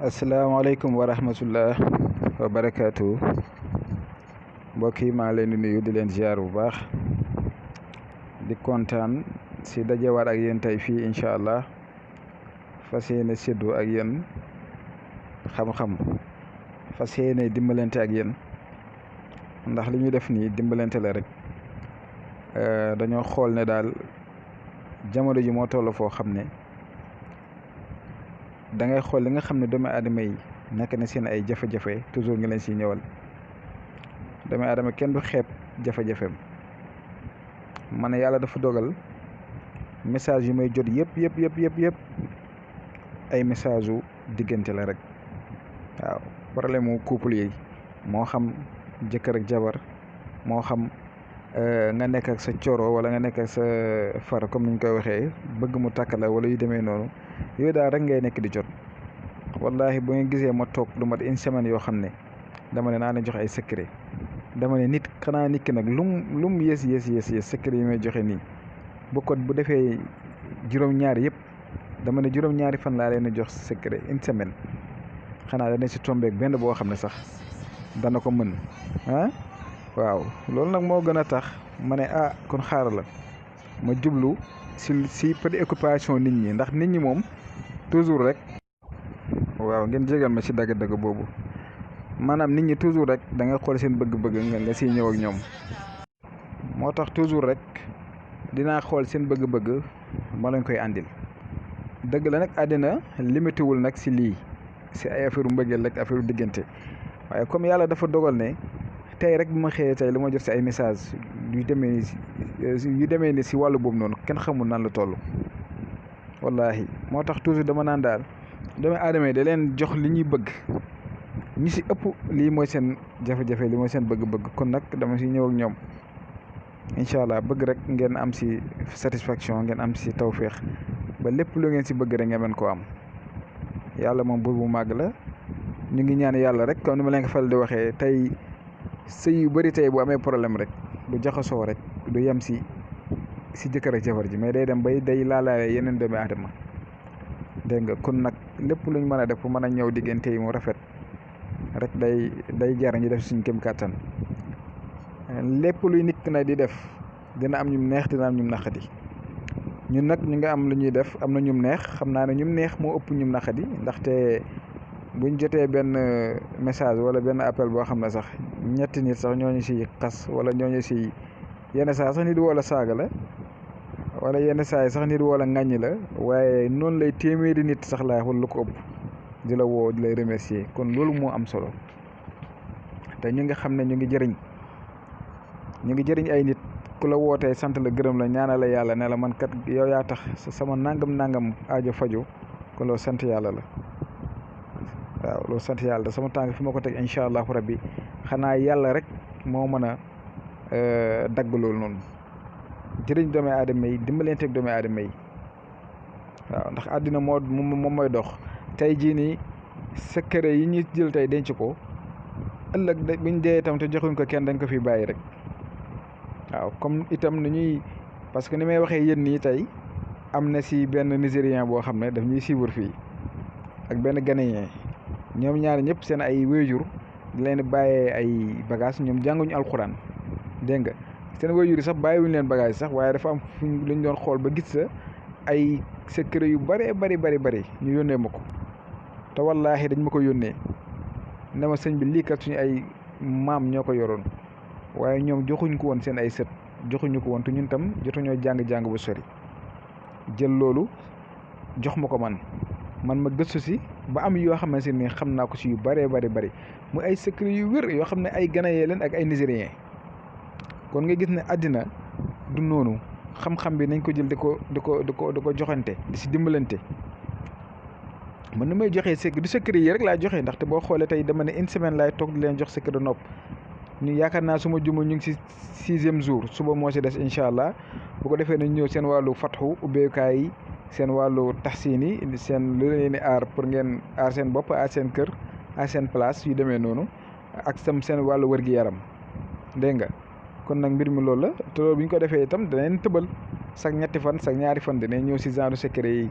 asalaamaaleykum wa rahmatullah wa barakaatu mbokk yi maa leen di nuyu di leen ziar bu baax di kontaan si dajewaat ak yéen tey fii incha allah fas yéene séddu ak yéen xam-xam fas yéene dimbalante ak yéen ndax li ñuy def nii dimbalante la rek dañoo xool ne daal jamono ji moo toll foo xam ne da ngay xool li nga xam ne doomu aadama yi nekk na seen ay jafe-jafe toujours nga leen siy ñëwal doomu aadama kenn du xeeb jafe-jafeem man yàlla dafa dogal message yu may jot yëpp ay message yu diggante la rek waaw problème mu couple yi moo xam jëkkër ak jabar moo xam nga nekk ak sa coro wala nga nekk ak sa far comme ni ñu koy waxee bëgg mu takk la wala yu demee noonu yooyu daal rek ngay nekk di jot wallahi bu ngeen gisee ma toog lu mat une semaine yoo xam ne dama ne naa leen jox ay secret dama ne nit xanaa nit ki nag lum yées secret yi may joxe nii bu defee juróom-ñaari yëpp dama ne juróom-ñaari fan laa leen jox secret une semaine xanaa dana si tombeek benn boo xam ne sax dana ko mën waaw loolu nag moo gën a tax ma ne kon xaaral la ma jublu si préoccupation nit ñi ndax nit ñi moom toujours rek waaw ngeen jégal ma si dagg-dagg boobu maanaam nit ñi toujours rek da ngay xool seen bëgg-bëgg nga siy ñëw ak ñoom moo tax toujours rek dinaa xool seen bëgg-bëgg ma lañ koy àndil dëgg la nag àddina limité wul nag si lii si ay affaire u mbëggeel rek affaire u diggante waaye comme yàlla dafa dogal ne tey rek bi ma xëyee tey li ma jot si ay message yu demee ni si wàllu boobu noonu kenn xamul nan la toll wallahi moo tax toujours dama naan daal doomu aadama yi da leen jox li ñuy bëgg ñi si ëpp lii mooy seen jafe-jafe li mooy seen bëgg-bëgg kon nag dama si ñëw ak ñoom incha allah bëgg rek ngeen am si satisfaction ngeen am si tawféex ba lépp lu ngeen si bëgg rek ngeen mën koo am yàlla moom buur bu màgg la ñu ngi ñaan yàlla rek comme ni ma leen ko fal di waxee tey sëy yu bëri tey bu amee problème rek bu jaxasoo rek du yem si jëkkër ak jabar ji mais day dem bay day laalaale yeneen doomi aadama dégg nga kon nag lépp luñ mën a def pour mën a ñëw diggante yi mu rafet rek day jar ñu def suñ kem kàttan lépp luy nit na di def dina am ñum neex dina am ñum naqadi ñun nag ñu nga am lu ñuy def am na ñum neex xam naa ne ñum neex moo ëpp ñum naqadi ndaxte buñ jotee benn message wala benn appel boo xam ne sax ñetti nit sax ñooñu si xas wala ñooñu si yenn saa sax nit wala saaga la wala yenn saa yi sax nit wala ŋàññi la waaye noonu lay téeméeri nit sax laay wala lu ko ëpp di la woo di lay remercier kon loolu moo am solo te ñu ngi xam ne ñu ngi jëriñ ay nit ku la wootee sant la gërëm la ñaanal la yàlla ne la man kat yow yaa tax sama nangam aajo faju kon loolu sant yàlla la waaw loolu sant yàlla sama tànk fi ma ko teg incha allahu rabbi xanaa yàlla rek moo mën a dagg loolu noonu jëriñ doomi aadama yi dimbalanteeg doomi aadama yi waaw ndax àddina moom mooy dox tey jii nii secret yi ñu jël tey denc ko ëllëg buñ dee itam te joxuñ ko kenn dañ ko fi bàyyi rek waaw comme itam ni ñuy parce que ni may waxee yéen nii tey am na si benn nigérien boo xam ne daf ñuy suivre fii ak benn ghanéen ñoom ñaar ñëpp seen ay wéyjur di leen bàyyee ay bagage ñoom jànguñu alxuraan dégg nga seen wéyjur yi sax bàyyiwuñu leen bagage sax waaye dafa am fuñ luñ doon xool ba gis sa ay secret yu bari ñu yónnee ma ko te wallaahi dañ ma ko yónnee ne ma sëñ bi lii kat suñu ay maam ñoo ko yoroon waaye ñoom joxuñ ko woon seen ay sët joxuñu ko woon te ñun tam jotuñoo jàng bu sori jël loolu jox ma ko man ma gëstu si ba am yoo xamante ni xam naa ko si yu bari mu ay secret yu wér yoo xam ne ay ghanéen leen ak ay nigérien kon nga gis ne àddina du noonu xam-xam bi nañ ko jël di ko joxante di si dimbalante man ni may joxee secret du secret yi rek laa joxe ndaxte boo xoolee tey dama ne une semaine laay toog di leen jox secret de nopp ñu yaakaar naa suma jumul ñu ngi si 6e jour suba moo si des incha allah bu ko defee nañ ñëw seen wàllu fatxu ubbeekaay yi seen wàllu taxsiin yi seen lu leen di aar pour ngeen aar seen bopp aar seen kër aar seen place yu demee noonu ak seen wàllu wër-gi-yaram dégg nga kon nag mbir mi loolu la te loolu bu ñu ko defee itam danañ tëbal chaque ñetti fan chaque ñaari fan dinañ ñëw si genre secret yi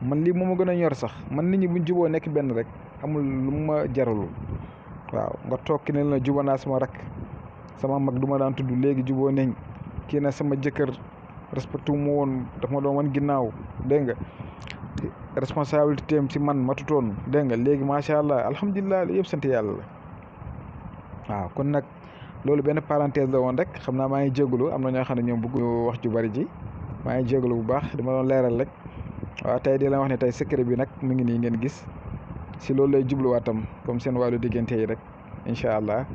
man lii moo ma gën a ñor sax man nit ñi buñ juboo nekk benn rek amul lu ma jaralul waaw nga toog ki ne la juba naa sama rakk sama mag du ma daan tudd léegi juboo nañ kii na sama jëkkër respecté wu ma woon daf ma doon wan ginnaaw dégg nga responsabilité am ci man matutoon dégg nga léegi macha allah alhamdulilah yëpp sant yàlla la waaw kon nag loolu benn parenthèse la woon rek xam naa maa ngi jégalu am na ñoo xam ne ñoom bëgg wax ju bari ji maa ngi jégalu bu baax dama doon leeral rek waaw tey di la wax ne tey secret bi nag mu ngi nii ngeen gis si loolu lay jubluwaatam comme seen wàllu diggante yi rek incha allah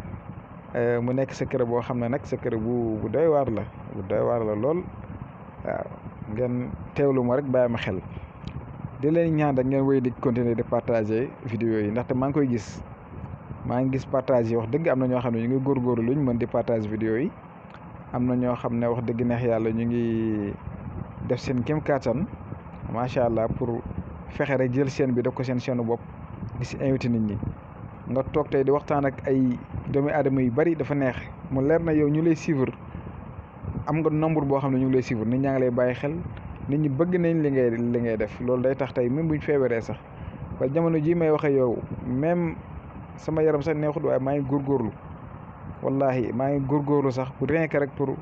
mu nekk secret boo xam ne nag secret bu doy waar la bu doy waar la lool waaw ngeen teewlu ma rek bàyyi ma xel di leen ñaan rek ngeen wéy di continuer de partager vidéo yi ndaxte maa ngi koy gis maa ngi gis partage yi wax dëgg am na ñoo xam ne ñu ngi góorgóorlu luñ mën di partage vidéo yi am na ñoo xam ne wax dëgg neex yàlla ñu ngi def seen kéem kattan macha allah pour fexe rek jël chaîne bi def ko seen chaîne bopp di si invité nit ñi nga toog tey di waxtaan ak ay doomi aadama yu bari dafa neex mu leer na yow ñu lay suivre am nga nombre boo xam ne ñu ngi lay suivre nit ñaa ngi lay bàyyi xel nit ñi bëgg nañ li ngay def loolu day tax tey même buñ feebaree sax ba jamono jii may waxe yow même sama yaram sax neexut waaye maa ngi góorgóorlu wallahi maa ngi góorgóorlu sax pour rien que rek pour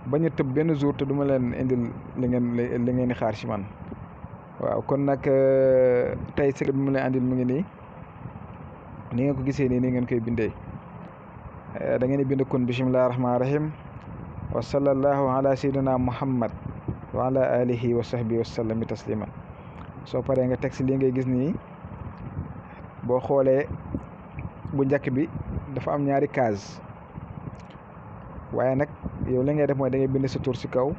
bañ a tëb benn jour te duma leen indil li ngeen di xaar ci man waaw kon nag tey secret bi mu leen andil mu ngi nii ni ngeen ko gisee nii ngeen koy bindee da ngeen di bind kon bismillahi rahmaani rahim wa sallallahu ala sayyidina muhammad wa ala alihi wa sahbihi wa sallami tasliman soo paree nga teg si lii ngay gis nii boo xoolee bu njëkk bi dafa am ñaari case waaye nag yow li ngay def mooy da ngay bind sa tur si kaw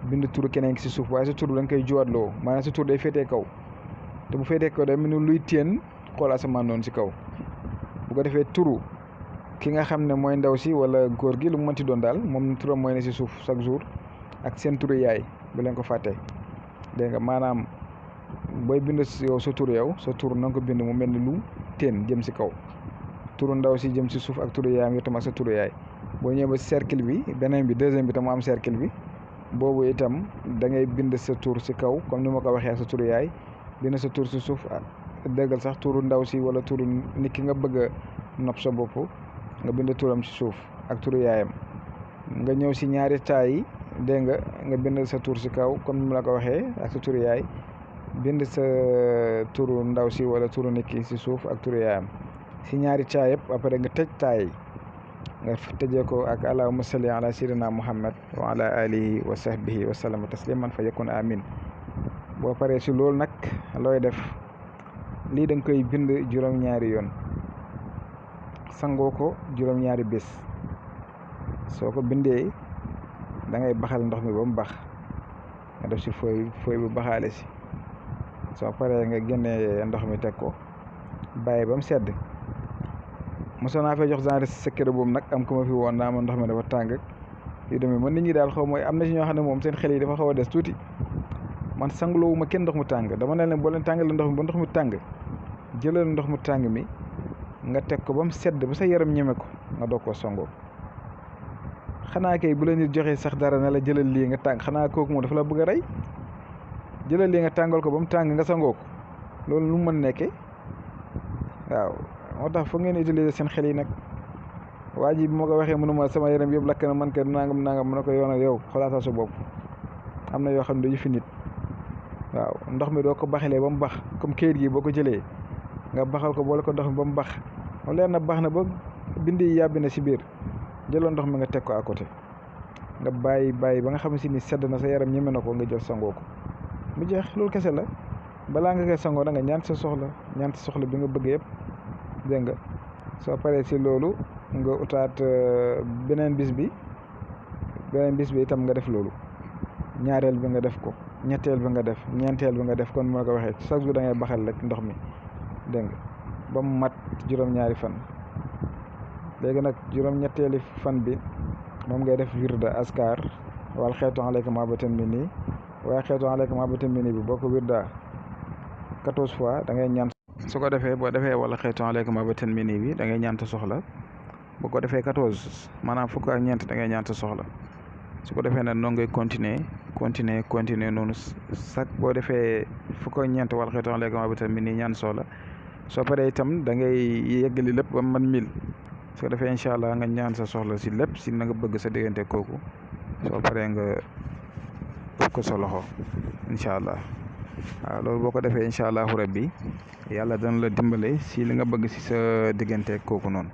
bind turu keneen ki si suuf waaye sa tur da nga koy juwaatloo maanaam sa tur day féetee kaw te bu féetee kaw day mel ni luy téen xool asamaan noonu si kaw bu ko defee turu ki nga xam ne mooy ndaw si wala góor gi lu mu mënti doon daal moom turam mooy ne si suuf chaque jour ak seen turu yaay bu leen ko fàttee dégg nga maanaam booy bind yow sa tur na nga ko bind mu mel ni lu téen jëm si kaw turu ndaw si jëm si suuf ak turu yaayam yow tam ak sa turu yaay boo ñëwee ba cercle bi beneen bi deuxième bi tam mu am cercle bi boobu itam da ngay bind sa tur si kaw comme ni ma ko waxee sa turu yaay bind sa tur si suuf déggal sax turu ndaw si wala turu nit ki nga bëgg a nopp sa bopp nga bind turam si suuf ak turu yaayam nga ñëw si ñaari taay yi dégg nga bind sa tur si kaw comme ni ma la ko waxee ak sa turu yaay bind sa turu ndaw si wala turu nit ki si suuf ak turu yaayam si ñaari taay yëpp après nga tëj taay nga tëjee ko ak allahumma salli ala sayyidina muhammad wa ala alihi wa sahbihi wa sallama tasliman fa yakun amin boo paree si loolu nag looy def lii da nga koy bind juróom-ñaari yoon sangoo ko juróom-ñaari bés soo ko bindee da ngay baxal ndox mi ba mu bax nga def si fooy bu baxaale si soo paree nga génnee ndox mi teg ko bàyyi ba mu sedd mosoon naa fay jox genre secret boobu nag am ko ma fi woon naa ma ndox mi dafa tàng yu demee man nit ñi daal xaw mooy am na si ñoo xam ne moom seen xel yi dafa xaw a des tuuti man sangloowu ma kenn ndox mu tàng dama ne leen boo leen tàngalee ndox mi ba ndox mu tàng jëlal ndox mu tàng mi nga teg ko ba mu sedd ba sa yaram ñeme ko nga doog koo sangoo xanaa kay bu la nit joxee sax dara ne la jëlal lii nga tàng xanaa kooku moom dafa la bëgg a rey jëlal lii nga tàngal ko ba mu tàng nga sangoo ko loolu lu mu mën nekkee waaw moo tax foog ngeen utiliser seen xel yi nag waa ji bi ma ko waxee mënuma sama yaram yëpp lakk na man ka nangam mën na ko yoon ak yow xoolaatal sa bopp am na yoo xam ne dañu fi nit waaw ndox mi doo ko baxalee ba mu bax comme kayit gi boo ko jëlee nga baxal ko boole ko ndox mi ba mu bax mu leer na baax na ba bindi yàbbi na si biir jëloo ndox mi nga teg ko à côté nga bàyyi ba nga xam si ni sedd na sa yaram ñeme na ko nga jël sangoo ko mu jeex loolu kese la balaa nga koy sangoo da nga ñaan sa soxla bi nga bëgg yëpp dégg nga soo paree si loolu nga utaat beneen bis bi itam nga def loolu ñaareel bi nga def ko ñetteel bi nga def ñeenteel bi nga def kon moo ko waxee chaque jour da ngay baxal rek ndox mi dégg nga ba mu mat juróom-ñaari fan léegi nag juróom-ñetteeli fan bi moom ngay def wirda askar wal xeetu alayka mahbatan minni waaye xeetu alayka mahbatan minni bi boo ko wirda 14 fois da ngay ñaan su ko defee boo defee wala xeetu alayka mahbatan minni bi da ngay ñaan sa soxla boo ko defee 14 maanaam fukk ak ñeent da ngay ñaan sa soxla su ko defee nag noonu ngay continuer noonu sax boo defee fukk ak ñeent wala xeetoon léegi ma bi tamit nii ñaan soxla soo paree itam da ngay yeggali lépp ba man 1000 su ko defee incha allah nga ñaan sa soxla si lépp si na nga bëgg sa diggante kooku soo paree nga ëpp ko sa loxo incha allah. waaw loolu boo ko defee incha allahu rabbi yàlla dana la dimbale si li nga bëgg si sa diggante kooku noonu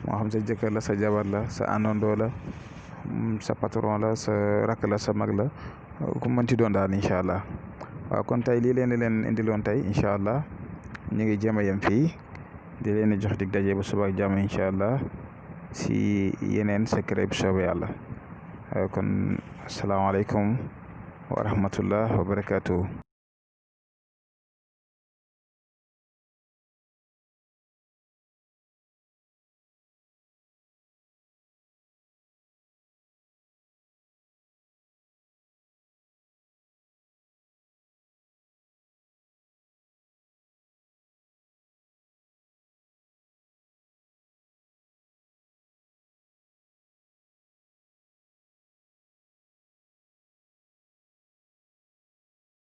moo xam sa jëkkër la sa jabar la sa àndandoo la sa patron la sa rakk la sa mag la ku mënti doon daal incha allah. waaw kon tey lii leen di leen indiloon tey incha allah ñu ngi jéem a yem fii di leen di jox dig daje ba suba ak jàmm incha allah si yeneen secret bu soobee yàlla kon asalaamaaleykum wa rahmatullah wa barakaatu.